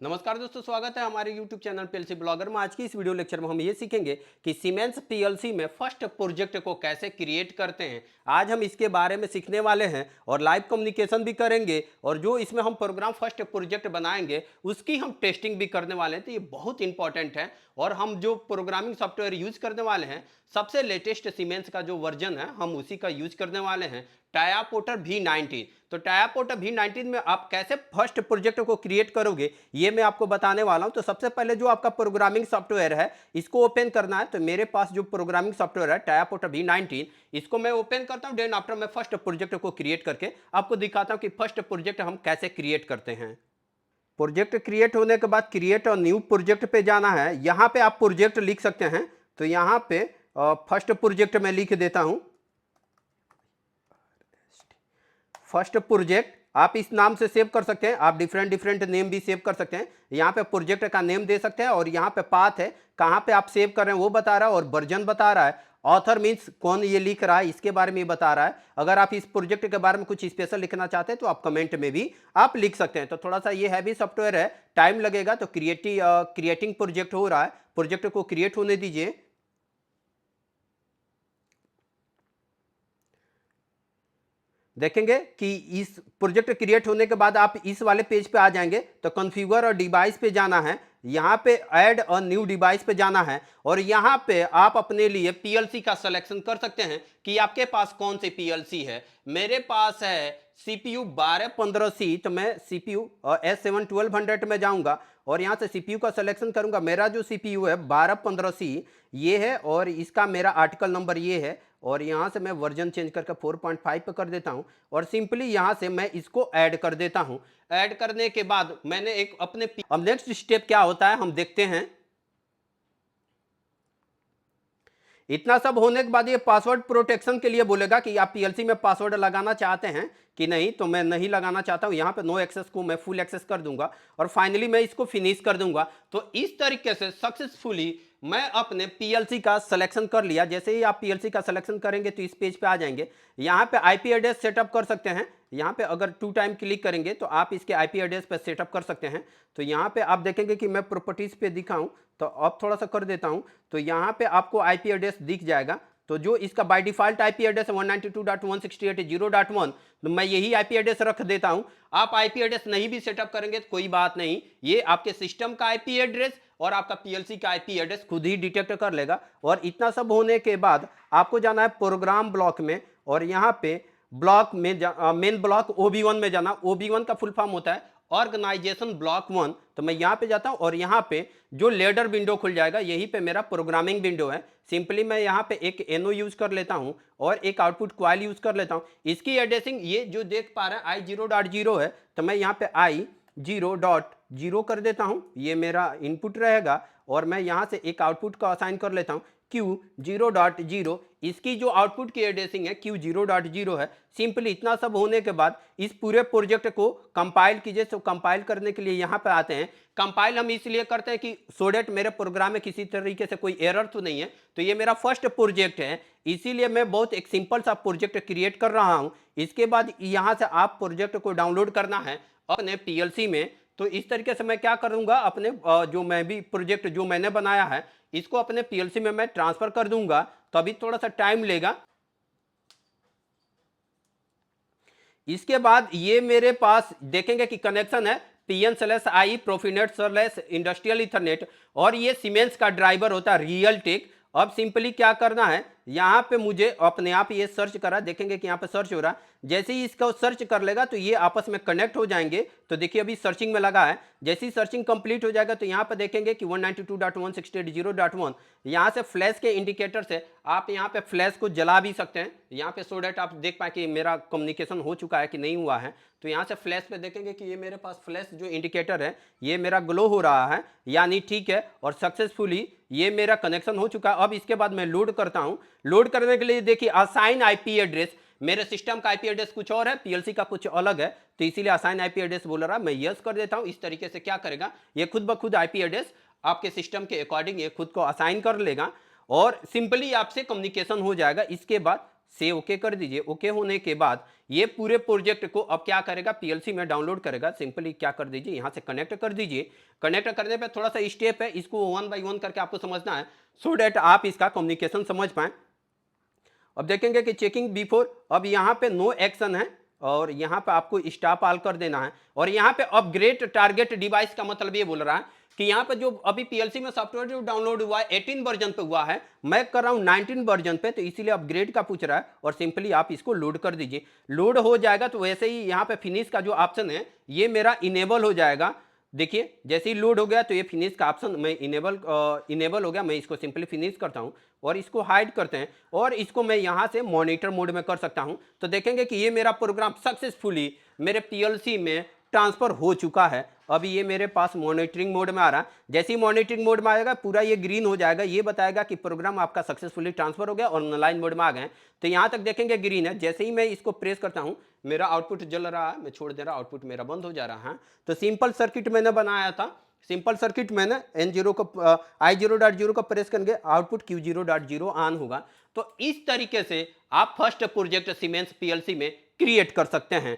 नमस्कार दोस्तों, स्वागत है हमारे YouTube चैनल पीएलसी ब्लॉगर में। आज की इस वीडियो लेक्चर में हम ये सीखेंगे कि सीमेंस पीएलसी में फर्स्ट प्रोजेक्ट को कैसे क्रिएट करते हैं। आज हम इसके बारे में सीखने वाले हैं और लाइव कम्युनिकेशन भी करेंगे, और जो इसमें हम प्रोग्राम फर्स्ट प्रोजेक्ट बनाएंगे उसकी हम टेस्टिंग भी करने वाले हैं। तो ये बहुत इंपॉर्टेंट है। और हम जो प्रोग्रामिंग सॉफ्टवेयर यूज करने वाले हैं, सबसे लेटेस्ट सीमेंस का जो वर्जन है हम उसी का यूज करने वाले हैं, टायापोटर V19। तो टायापोटर V19 में आप कैसे फर्स्ट प्रोजेक्ट को क्रिएट करोगे ये मैं आपको बताने वाला हूं। तो सबसे पहले जो आपका प्रोग्रामिंग सॉफ्टवेयर है इसको ओपन करना है। तो मेरे पास जो प्रोग्रामिंग सॉफ्टवेयर है टायापोटर V19, इसको मैं ओपन करता हूं। देन आफ्टर मैं फर्स्ट प्रोजेक्ट को क्रिएट करके आपको दिखाता हूं कि फर्स्ट प्रोजेक्ट हम कैसे क्रिएट करते हैं। प्रोजेक्ट क्रिएट होने के बाद क्रिएट और न्यू प्रोजेक्ट पे जाना है। यहां पे आप प्रोजेक्ट लिख सकते हैं। तो यहां पे फर्स्ट प्रोजेक्ट में लिख देता हूं, फर्स्ट प्रोजेक्ट। आप इस नाम से सेव कर सकते हैं, आप डिफरेंट डिफरेंट नेम भी सेव कर सकते हैं। यहाँ पे प्रोजेक्ट का नेम दे सकते हैं और यहाँ पे पाथ है, कहाँ पे आप सेव कर रहे हैं वो बता रहा है, और वर्जन बता रहा है। ऑथर मीन्स कौन ये लिख रहा है इसके बारे में बता रहा है। अगर आप इस प्रोजेक्ट के बारे में कुछ स्पेशल लिखना चाहते हैं तो आप कमेंट में भी आप लिख सकते हैं। तो थोड़ा सा ये हैवी सॉफ्टवेयर है, टाइम लगेगा। तो क्रिएटिंग प्रोजेक्ट हो रहा है, प्रोजेक्ट को क्रिएट होने दीजिए। देखेंगे कि इस प्रोजेक्ट क्रिएट होने के बाद आप इस वाले पेज पे आ जाएंगे। तो कॉन्फ़िगर और डिवाइस पे जाना है, यहाँ पे ऐड और न्यू डिवाइस पे जाना है, और यहाँ पे आप अपने लिए पीएलसी का सिलेक्शन कर सकते हैं कि आपके पास कौन सी पीएलसी है। मेरे पास है CPU 1215C। तो मैं CPU S7 1200 में जाऊंगा और यहाँ से CPU का सिलेक्शन करूंगा। मेरा जो CPU है 1215C ये है, और इसका मेरा आर्टिकल नंबर ये है, और यहाँ से मैं वर्जन चेंज करके 4.5 पे कर देता हूँ, और सिंपली यहाँ से मैं इसको ऐड कर देता हूँ। ऐड करने के बाद मैंने एक अपने अब नेक्स्ट स्टेप क्या होता है हम देखते हैं। इतना सब होने के बाद ये पासवर्ड प्रोटेक्शन के लिए बोलेगा कि आप पीएलसी में पासवर्ड लगाना चाहते हैं कि नहीं। तो मैं नहीं लगाना चाहता हूं। यहाँ पे नो एक्सेस को मैं फुल एक्सेस कर दूंगा, और फाइनली मैं इसको फिनिश कर दूंगा। तो इस तरीके से सक्सेसफुली मैं अपने पीएलसी का सिलेक्शन कर लिया। जैसे ही आप पीएलसी का सिलेक्शन करेंगे तो इस पेज पे आ जाएंगे। यहाँ पे आईपी एड्रेस सेटअप कर सकते हैं। यहाँ पे अगर 2 टाइम क्लिक करेंगे तो आप इसके आईपी एड्रेस पे सेटअप कर सकते हैं। तो यहाँ पे आप देखेंगे कि मैं प्रॉपर्टीज पे दिखाऊं, तो अब थोड़ा सा कर देता हूं। तो यहाँ पे आपको आईपी एड्रेस दिख जाएगा। तो जो इसका बाय डिफॉल्ट आईपी एड्रेस है 192.168.0.1, तो मैं यही आईपी एड्रेस रख देता हूं। आप आईपी एड्रेस नहीं भी सेटअप करेंगे तो कोई बात नहीं, ये आपके सिस्टम का आईपी एड्रेस और आपका पीएलसी का आईपी एड्रेस खुद ही डिटेक्ट कर लेगा। और इतना सब होने के बाद आपको जाना है प्रोग्राम ब्लॉक में, और यहाँ पे ब्लॉक में मेन ब्लॉक OB1 में जाना। OB1 का फुल फॉर्म होता है ऑर्गेनाइजेशन ब्लॉक 1। तो मैं यहाँ पे जाता हूँ और यहाँ पे जो लेडर विंडो खुल जाएगा, यही पे मेरा प्रोग्रामिंग विंडो है। सिंपली मैं यहाँ पे एक एनो यूज कर लेता हूँ और एक आउटपुट क्वाइल यूज कर लेता हूँ। इसकी एड्रेसिंग ये जो देख पा रहे हैं I0.0 है, तो मैं यहाँ पे I0.0 कर देता हूँ। ये मेरा इनपुट रहेगा, और मैं यहाँ से एक आउटपुट का असाइन कर लेता हूँ Q0.0। इसकी जो आउटपुट की एड्रेसिंग है Q0.0 है। सिंपली इतना सब होने के बाद इस पूरे प्रोजेक्ट को कंपाइल कीजिए। तो कंपाइल करने के लिए यहाँ पे आते हैं। कंपाइल हम इसलिए करते हैं कि सो डेट मेरे प्रोग्राम में किसी तरीके से कोई एरर तो नहीं है। तो ये मेरा फर्स्ट प्रोजेक्ट है, इसीलिए मैं बहुत एक सिंपल सा प्रोजेक्ट क्रिएट कर रहा हूँ। इसके बाद यहाँ से आप प्रोजेक्ट को डाउनलोड करना है अपने पीएलसी में। तो इस तरीके से मैं क्या करूंगा, अपने जो मैं भी प्रोजेक्ट जो मैंने बनाया है इसको अपने पीएलसी में मैं ट्रांसफर कर दूंगा। तो अभी थोड़ा सा टाइम लेगा। इसके बाद ये मेरे पास देखेंगे कि कनेक्शन है PN/I Profinet/इंडस्ट्रियल इथरनेट, और ये सीमेंस का ड्राइवर होता है रियल टेक। अब सिंपली क्या करना है, यहाँ पे मुझे अपने आप ये सर्च करा, देखेंगे कि यहाँ पे सर्च हो रहा है। जैसे ही इसका सर्च कर लेगा तो ये आपस में कनेक्ट हो जाएंगे। तो देखिए अभी सर्चिंग में लगा है। जैसे ही सर्चिंग कंप्लीट हो जाएगा तो यहाँ पे देखेंगे कि 192.168.0.1 यहाँ से फ्लैश के इंडिकेटर से आप यहाँ पे फ्लैश को जला भी सकते हैं। यहाँ पे सो डेट आप देख पाए कि मेरा कम्युनिकेशन हो चुका है कि नहीं हुआ है। तो यहाँ से फ्लैश पे देखेंगे कि ये मेरे पास फ्लैश जो इंडिकेटर है ये मेरा ग्लो हो रहा है, यानी ठीक है, और सक्सेसफुली ये मेरा कनेक्शन हो चुका है। अब इसके बाद मैं लोड करता हूँ। लोड करने के लिए देखिए असाइन आईपी एड्रेस, मेरे सिस्टम का आईपी एड्रेस कुछ और है, पीएलसी का कुछ अलग है, तो इसीलिए असाइन आईपी एड्रेस बोल रहा है। मैं यस कर देता हूँ। इस तरीके से क्या करेगा, ये खुद ब खुद आईपी एड्रेस आपके सिस्टम के अकॉर्डिंग ये खुद को असाइन कर लेगा, और सिंपली आपसे कम्युनिकेशन हो जाएगा। इसके बाद से ओके कर दीजिए। ओके होने के बाद ये पूरे प्रोजेक्ट को अब क्या करेगा, पीएलसी में डाउनलोड करेगा। सिंपली क्या कर दीजिए, यहाँ से कनेक्ट कर दीजिए। कनेक्ट करने पे थोड़ा सा स्टेप है, इसको वन बाय वन करके आपको समझना है, सो डेट आप इसका कम्युनिकेशन समझ पाए। अब देखेंगे कि चेकिंग बिफोर, अब यहाँ पे नो एक्शन है और यहाँ पे आपको स्टॉप ऑल कर देना है। और यहाँ पे अपग्रेड टारगेट डिवाइस का मतलब ये बोल रहा है कि यहाँ पे जो अभी पीएलसी में सॉफ्टवेयर जो डाउनलोड हुआ है 18 वर्जन पे हुआ है, मैं कर रहा हूँ 19 वर्जन पे, तो इसीलिए अपग्रेड का पूछ रहा है। और सिंपली आप इसको लोड कर दीजिए। लोड हो जाएगा तो वैसे ही यहाँ पे फिनिश का जो ऑप्शन है ये मेरा इनेबल हो जाएगा। देखिए जैसे ही लोड हो गया तो ये फिनिश का ऑप्शन मैं इनेबल हो गया। मैं इसको सिंपली फिनिश करता हूँ और इसको हाइड करते हैं और इसको मैं यहाँ से मॉनिटर मोड में कर सकता हूँ। तो देखेंगे कि ये मेरा प्रोग्राम सक्सेसफुली मेरे पीएलसी में ट्रांसफर हो चुका है। अभी ये मेरे पास मॉनिटरिंग मोड में आ रहा है। जैसे ही मॉनिटरिंग मोड में आएगा पूरा ये ग्रीन हो जाएगा, ये बताएगा कि प्रोग्राम आपका सक्सेसफुली ट्रांसफर हो गया और ऑनलाइन मोड में आ गए। तो यहाँ तक देखेंगे ग्रीन है। जैसे ही मैं इसको प्रेस करता हूँ मेरा आउटपुट जल रहा है, मैं छोड़ दे रहा, आउटपुट मेरा बंद हो जा रहा है। तो सिंपल सर्किट मैंने बनाया था। सिंपल सर्किट मैंने N0 को I0.0 का प्रेस करेंगे, आउटपुट Q0.0 ऑन होगा। तो इस तरीके से आप फर्स्ट प्रोजेक्ट सीमेंस पीएलसी में क्रिएट कर सकते हैं।